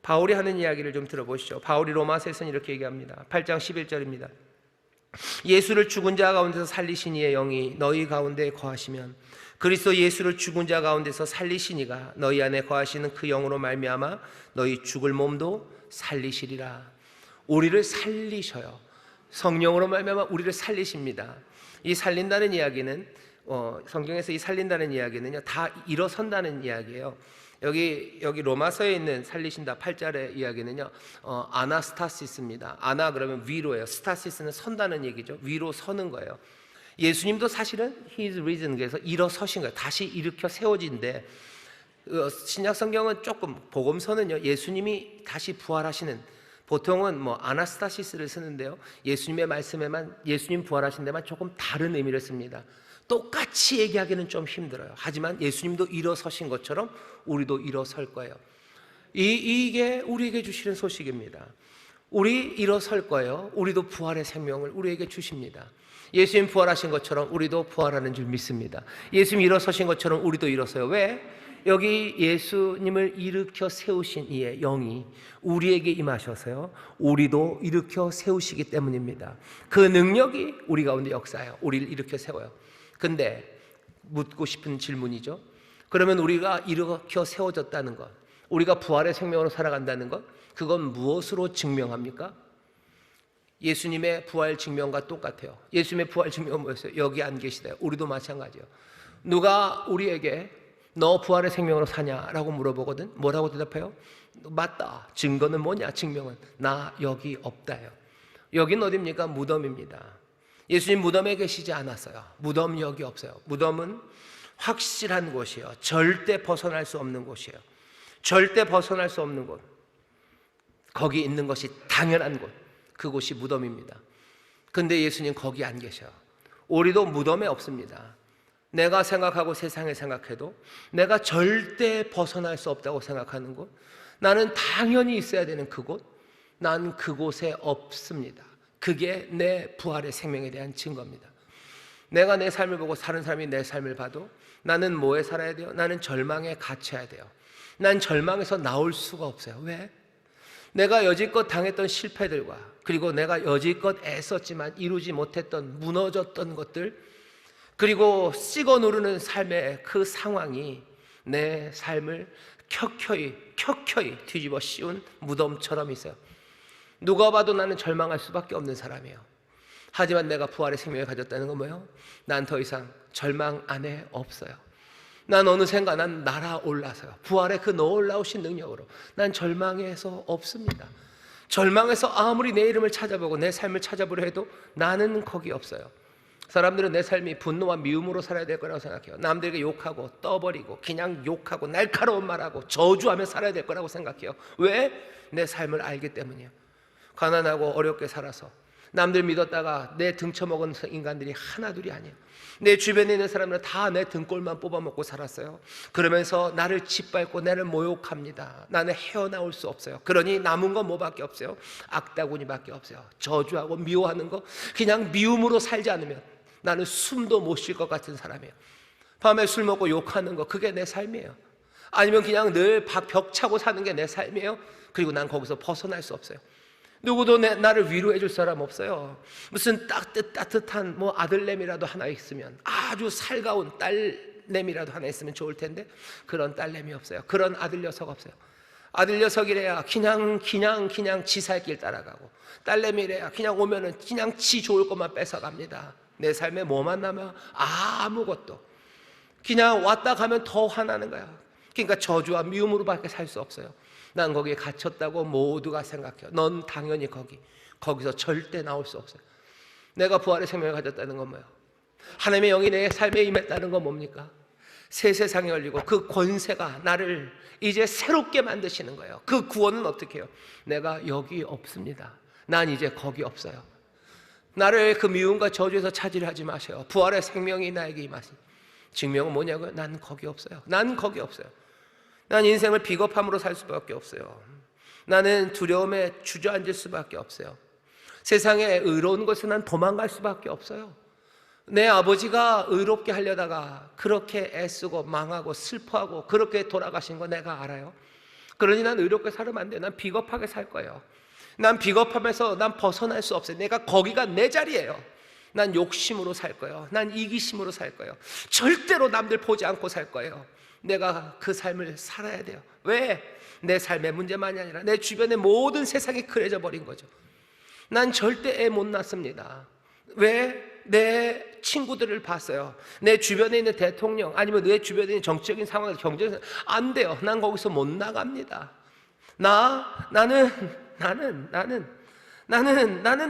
바울이 하는 이야기를 좀 들어보시죠. 바울이 로마서에서는 이렇게 얘기합니다. 8장 11절입니다. 예수를 죽은 자 가운데서 살리신 이의 영이 너희 가운데 거하시면 그리스도 예수를 죽은 자 가운데서 살리신 이가 너희 안에 거하시는 그 영으로 말미암아 너희 죽을 몸도 살리시리라. 우리를 살리셔요. 성령으로 말미암아 우리를 살리십니다. 이 살린다는 이야기는 성경에서 이 살린다는 이야기는요, 다 일어선다는 이야기예요. 여기 로마서에 있는 살리신다 8절의 이야기는요, 아나스타시스입니다. 아나 그러면 위로예요. 스타시스는 선다는 얘기죠. 위로 서는 거예요. 예수님도 사실은 He is risen, 그래서 일어서신 거예요. 다시 일으켜 세워진데 신약 성경은 조금 복음서는요, 예수님이 다시 부활하시는, 보통은 뭐 아나스타시스를 쓰는데요, 예수님의 말씀에만, 예수님 부활하신 데만 조금 다른 의미를 씁니다. 똑같이 얘기하기는 좀 힘들어요. 하지만 예수님도 일어서신 것처럼 우리도 일어설 거예요. 이게 우리에게 주시는 소식입니다. 우리 일어설 거예요. 우리도 부활의 생명을 우리에게 주십니다. 예수님 부활하신 것처럼 우리도 부활하는 줄 믿습니다. 예수님 일어서신 것처럼 우리도 일어서요. 왜? 여기 예수님을 일으켜 세우신 이의 영이 우리에게 임하셔서요, 우리도 일으켜 세우시기 때문입니다. 그 능력이 우리 가운데 역사해요. 우리를 일으켜 세워요. 근데 묻고 싶은 질문이죠. 그러면 우리가 일으켜 세워졌다는 것, 우리가 부활의 생명으로 살아간다는 것, 그건 무엇으로 증명합니까? 예수님의 부활 증명과 똑같아요. 예수님의 부활 증명은 뭐였어요? 여기 안 계시다. 우리도 마찬가지예요. 누가 우리에게 너 부활의 생명으로 사냐라고 물어보거든. 뭐라고 대답해요? 맞다. 증거는 뭐냐? 증명은 나 여기 없다요. 여긴 어디입니까? 무덤입니다. 예수님 무덤에 계시지 않았어요. 무덤 여기 없어요. 무덤은 확실한 곳이에요. 절대 벗어날 수 없는 곳이에요. 절대 벗어날 수 없는 곳, 거기 있는 것이 당연한 곳, 그곳이 무덤입니다. 근데 예수님 거기 안 계셔요. 우리도 무덤에 없습니다. 내가 생각하고 세상에 생각해도 내가 절대 벗어날 수 없다고 생각하는 곳, 나는 당연히 있어야 되는 그곳, 난 그곳에 없습니다. 그게 내 부활의 생명에 대한 증거입니다. 내가 내 삶을 보고 다른 사람이 내 삶을 봐도 나는 뭐에 살아야 돼요? 나는 절망에 갇혀야 돼요. 난 절망에서 나올 수가 없어요. 왜? 내가 여지껏 당했던 실패들과, 그리고 내가 여지껏 애썼지만 이루지 못했던, 무너졌던 것들, 그리고 찍어 누르는 삶의 그 상황이 내 삶을 켜켜이 뒤집어 씌운 무덤처럼 있어요. 누가 봐도 나는 절망할 수밖에 없는 사람이에요. 하지만 내가 부활의 생명을 가졌다는 건 뭐예요? 난 더 이상 절망 안에 없어요. 난 어느샌가 난 날아올라서요, 부활의 그 놀라우신 능력으로 난 절망에서 없습니다. 절망에서 아무리 내 이름을 찾아보고 내 삶을 찾아보려 해도 나는 거기 없어요. 사람들은 내 삶이 분노와 미움으로 살아야 될 거라고 생각해요. 남들에게 욕하고 떠버리고 그냥 욕하고 날카로운 말하고 저주하며 살아야 될 거라고 생각해요. 왜? 내 삶을 알기 때문이에요. 가난하고 어렵게 살아서 남들 믿었다가 내 등쳐먹은 인간들이 하나둘이 아니에요. 내 주변에 있는 사람들은 다 내 등골만 뽑아먹고 살았어요. 그러면서 나를 짓밟고 나를 모욕합니다. 나는 헤어나올 수 없어요. 그러니 남은 건 뭐밖에 없어요? 악다구니밖에 없어요. 저주하고 미워하는 거, 그냥 미움으로 살지 않으면 나는 숨도 못 쉴 것 같은 사람이에요. 밤에 술 먹고 욕하는 거, 그게 내 삶이에요. 아니면 그냥 늘 벽 차고 사는 게 내 삶이에요. 그리고 난 거기서 벗어날 수 없어요. 누구도 나를 위로해 줄 사람 없어요. 무슨 따뜻한 뭐 아들내미라도 하나 있으면, 아주 살가운 딸내미라도 하나 있으면 좋을 텐데 그런 딸내미 없어요. 그런 아들 녀석 없어요. 아들 녀석이래야 그냥 지 살 길 따라가고, 딸내미래야 그냥 오면은 그냥 지 좋을 것만 뺏어갑니다. 내 삶에 뭐만 남아? 아무것도. 그냥 왔다 가면 더 화나는 거야. 그러니까 저주와 미움으로밖에 살 수 없어요. 난 거기에 갇혔다고 모두가 생각해요. 넌 당연히 거기서 절대 나올 수 없어요. 내가 부활의 생명을 가졌다는 건 뭐예요? 하나님의 영이 내 삶에 임했다는 건 뭡니까? 새 세상이 열리고 그 권세가 나를 이제 새롭게 만드시는 거예요. 그 구원은 어떻게 해요? 내가 여기 없습니다. 난 이제 거기 없어요. 나를 그 미움과 저주에서 차지를 하지 마세요. 부활의 생명이 나에게 임하시. 증명은 뭐냐고요? 난 거기 없어요. 난 거기 없어요. 난 인생을 비겁함으로 살 수밖에 없어요. 나는 두려움에 주저앉을 수밖에 없어요. 세상에 의로운 것에 난 도망갈 수밖에 없어요. 내 아버지가 의롭게 하려다가 그렇게 애쓰고 망하고 슬퍼하고 그렇게 돌아가신 거 내가 알아요. 그러니 난 의롭게 살면 안 돼요. 난 비겁하게 살 거예요. 난 비겁함에서 난 벗어날 수 없어요. 내가 거기가 내 자리예요. 난 욕심으로 살 거예요. 난 이기심으로 살 거예요. 절대로 남들 보지 않고 살 거예요. 내가 그 삶을 살아야 돼요. 왜? 내 삶의 문제만이 아니라 내 주변의 모든 세상이 그려져 버린 거죠. 난 절대 애 못 낳습니다. 왜? 내 친구들을 봤어요. 내 주변에 있는 대통령, 아니면 내 주변에 있는 정치적인 상황, 경제적, 안 돼요. 난 거기서 못 나갑니다. 나는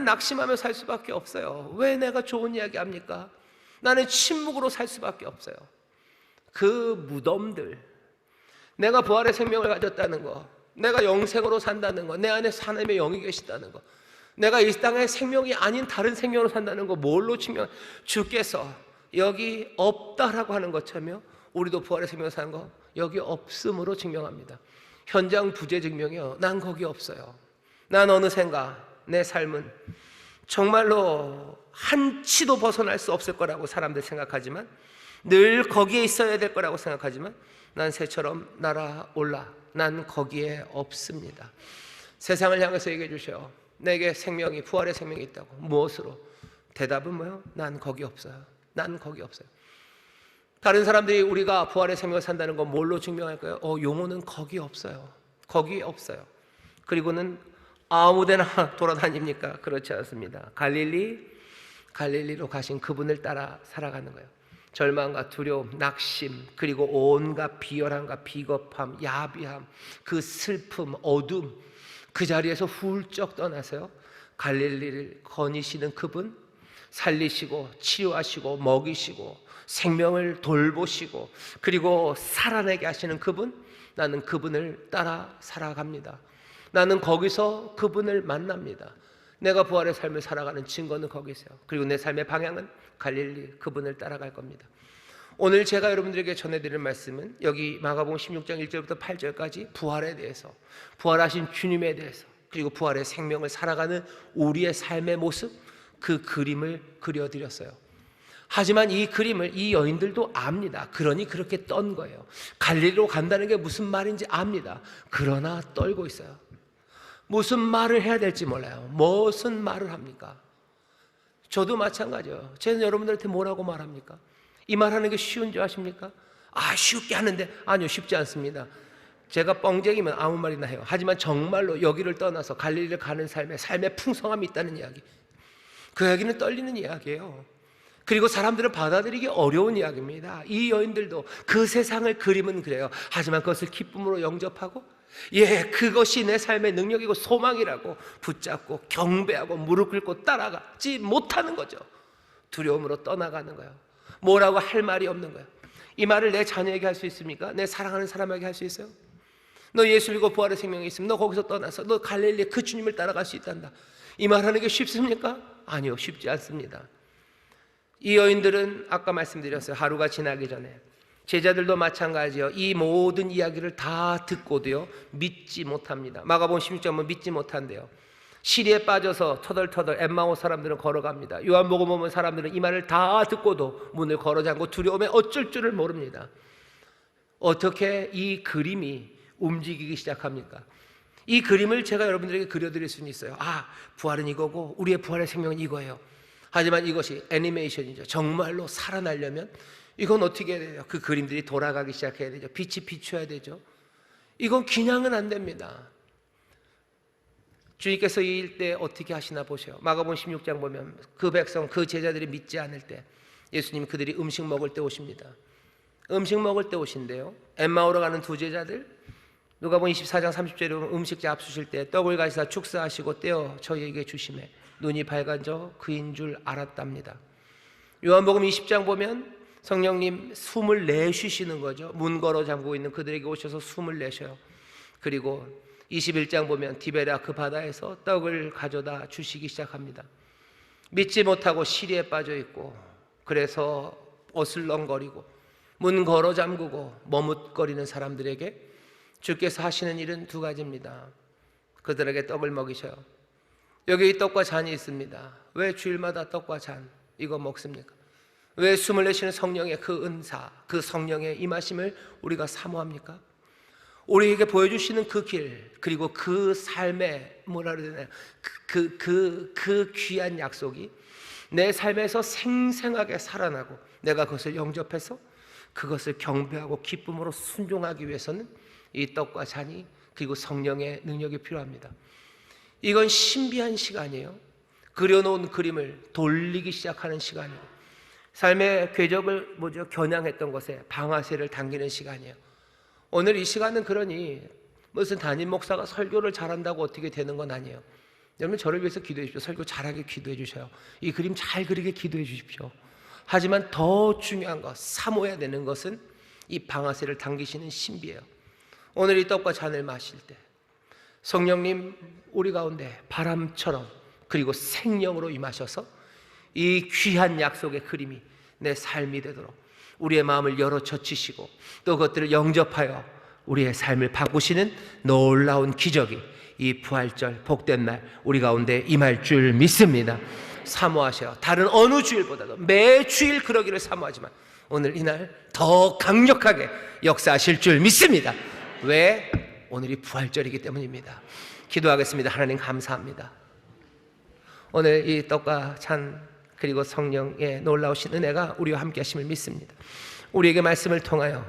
낙심하며 살 수밖에 없어요. 왜 내가 좋은 이야기 합니까? 나는 침묵으로 살 수밖에 없어요. 그 무덤들, 내가 부활의 생명을 가졌다는 거, 내가 영생으로 산다는 거, 내 안에 하나님의 영이 계시다는 거, 내가 이 땅의 생명이 아닌 다른 생명으로 산다는 거, 뭘로 증명? 주께서 여기 없다라고 하는 것처럼요, 우리도 부활의 생명을 사는 거 여기 없음으로 증명합니다. 현장 부재 증명이요, 난 거기 없어요. 난 어느샌가 내 삶은 정말로 한치도 벗어날 수 없을 거라고 사람들 생각하지만, 늘 거기에 있어야 될 거라고 생각하지만, 난 새처럼 날아올라 난 거기에 없습니다. 세상을 향해서 얘기해 주셔. 내게 생명이, 부활의 생명이 있다고. 무엇으로? 대답은 뭐요? 난 거기 없어요. 난 거기 없어요. 다른 사람들이 우리가 부활의 생명을 산다는 건 뭘로 증명할까요? 용호는 거기 없어요. 거기 없어요. 그리고는 아무데나 돌아다닙니까? 그렇지 않습니다. 갈릴리로 가신 그분을 따라 살아가는 거예요. 절망과 두려움, 낙심, 그리고 온갖 비열함과 비겁함, 야비함, 그 슬픔, 어둠, 그 자리에서 훌쩍 떠나서요, 갈릴리를 거니시는 그분, 살리시고 치유하시고 먹이시고 생명을 돌보시고 그리고 살아내게 하시는 그분, 나는 그분을 따라 살아갑니다. 나는 거기서 그분을 만납니다. 내가 부활의 삶을 살아가는 증거는 거기서요. 그리고 내 삶의 방향은 갈릴리, 그분을 따라갈 겁니다. 오늘 제가 여러분들에게 전해드릴 말씀은 여기 마가복음 16장 1절부터 8절까지 부활에 대해서, 부활하신 주님에 대해서, 그리고 부활의 생명을 살아가는 우리의 삶의 모습, 그 그림을 그려드렸어요. 하지만 이 그림을 이 여인들도 압니다. 그러니 그렇게 떤 거예요. 갈릴리로 간다는 게 무슨 말인지 압니다. 그러나 떨고 있어요. 무슨 말을 해야 될지 몰라요. 무슨 말을 합니까? 저도 마찬가지예요. 저는 여러분들한테 뭐라고 말합니까? 이 말하는 게 쉬운 줄 아십니까? 쉽게 하는데, 아니요, 쉽지 않습니다. 제가 뻥쟁이면 아무 말이나 해요. 하지만 정말로 여기를 떠나서 갈릴리를 가는 삶의 풍성함이 있다는 이야기, 그 이야기는 떨리는 이야기예요. 그리고 사람들을 받아들이기 어려운 이야기입니다. 이 여인들도 그 세상을 그림은 그래요. 하지만 그것을 기쁨으로 영접하고, 그것이 내 삶의 능력이고 소망이라고 붙잡고 경배하고 무릎 꿇고 따라가지 못하는 거죠. 두려움으로 떠나가는 거예요. 뭐라고 할 말이 없는 거예요. 이 말을 내 자녀에게 할 수 있습니까? 내 사랑하는 사람에게 할 수 있어요? 너 예수 믿고 부활의 생명이 있으면 너 거기서 떠나서 너 갈릴리에 그 주님을 따라갈 수 있단다. 이 말하는 게 쉽습니까? 아니요, 쉽지 않습니다. 이 여인들은 아까 말씀드렸어요. 하루가 지나기 전에 제자들도 마찬가지요. 이 모든 이야기를 다 듣고도요, 믿지 못합니다. 마가복음 16장은 믿지 못한대요. 시리에 빠져서 터덜터덜 엠마오 사람들은 걸어갑니다. 요한복음 보면 사람들은 이 말을 다 듣고도 문을 걸어 잠고 두려움에 어쩔 줄을 모릅니다. 어떻게 이 그림이 움직이기 시작합니까? 이 그림을 제가 여러분들에게 그려드릴 수는 있어요. 부활은 이거고 우리의 부활의 생명은 이거예요. 하지만 이것이 애니메이션이죠. 정말로 살아나려면 이건 어떻게 해야 돼요? 그 그림들이 돌아가기 시작해야 되죠. 빛이 비춰야 되죠. 이건 그냥은 안 됩니다. 주님께서 이 일 때 어떻게 하시나 보세요. 마가복음 16장 보면 그 백성, 그 제자들이 믿지 않을 때 예수님 그들이 음식 먹을 때 오십니다. 음식 먹을 때 오신대요. 엠마오로 가는 두 제자들, 누가복음 24장 30절에 보면 음식 잡수실 때 떡을 가지사 축사하시고 떼어 저희에게 주시매 눈이 밝아져 그인 줄 알았답니다. 요한복음 20장 보면 성령님 숨을 내쉬시는 거죠. 문 걸어 잠그고 있는 그들에게 오셔서 숨을 내셔요. 그리고 21장 보면 디베랴 그 바다에서 떡을 가져다 주시기 시작합니다. 믿지 못하고 시리에 빠져 있고, 그래서 어슬렁거리고 문 걸어 잠그고 머뭇거리는 사람들에게 주께서 하시는 일은 두 가지입니다. 그들에게 떡을 먹이셔요. 여기 떡과 잔이 있습니다. 왜 주일마다 떡과 잔 이거 먹습니까? 왜 숨을 내쉬는 성령의 그 은사, 그 성령의 임하심을 우리가 사모합니까? 우리에게 보여주시는 그 길, 그리고 그 삶의 뭐라 그래야 되나요? 그 귀한 약속이 내 삶에서 생생하게 살아나고 내가 그것을 영접해서 그것을 경배하고 기쁨으로 순종하기 위해서는 이 떡과 잔이, 그리고 성령의 능력이 필요합니다. 이건 신비한 시간이에요. 그려놓은 그림을 돌리기 시작하는 시간이에요. 삶의 궤적을 겨냥했던 것에 방아쇠를 당기는 시간이에요. 오늘 이 시간은 그러니 무슨 담임 목사가 설교를 잘한다고 어떻게 되는 건 아니에요. 여러분 저를 위해서 기도해 주십시오. 설교 잘하게 기도해 주셔요. 이 그림 잘 그리게 기도해 주십시오. 하지만 더 중요한 것, 사모해야 되는 것은 이 방아쇠를 당기시는 신비예요. 오늘 이 떡과 잔을 마실 때 성령님 우리 가운데 바람처럼 그리고 생명으로 임하셔서 이 귀한 약속의 그림이 내 삶이 되도록 우리의 마음을 열어 젖히시고 또 그것들을 영접하여 우리의 삶을 바꾸시는 놀라운 기적이 이 부활절 복된 날 우리 가운데 임할 줄 믿습니다. 사모하셔요. 다른 어느 주일보다도 매 주일 그러기를 사모하지만 오늘 이날 더 강력하게 역사하실 줄 믿습니다. 왜? 오늘이 부활절이기 때문입니다. 기도하겠습니다. 하나님 감사합니다. 오늘 이 떡과 잔 그리고 성령의 놀라우신 은혜가 우리와 함께 하심을 믿습니다. 우리에게 말씀을 통하여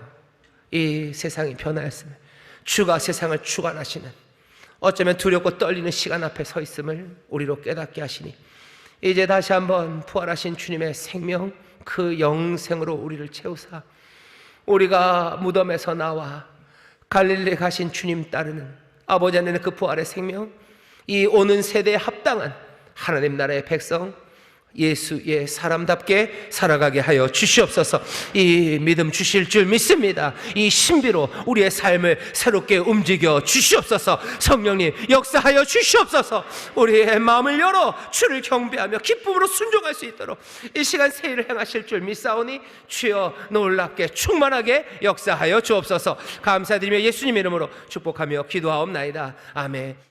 이 세상이 변하였으면 주가 세상을 주관하시는 어쩌면 두렵고 떨리는 시간 앞에 서 있음을 우리로 깨닫게 하시니 이제 다시 한번 부활하신 주님의 생명 그 영생으로 우리를 채우사 우리가 무덤에서 나와 갈릴리 가신 주님 따르는 아버지 안에는 그 부활의 생명 이 오는 세대에 합당한 하나님 나라의 백성 예수의 사람답게 살아가게 하여 주시옵소서. 이 믿음 주실 줄 믿습니다. 이 신비로 우리의 삶을 새롭게 움직여 주시옵소서. 성령님 역사하여 주시옵소서. 우리의 마음을 열어 주를 경배하며 기쁨으로 순종할 수 있도록 이 시간 세일을 행하실 줄 믿사오니 주여 놀랍게 충만하게 역사하여 주옵소서. 감사드리며 예수님 이름으로 축복하며 기도하옵나이다. 아멘.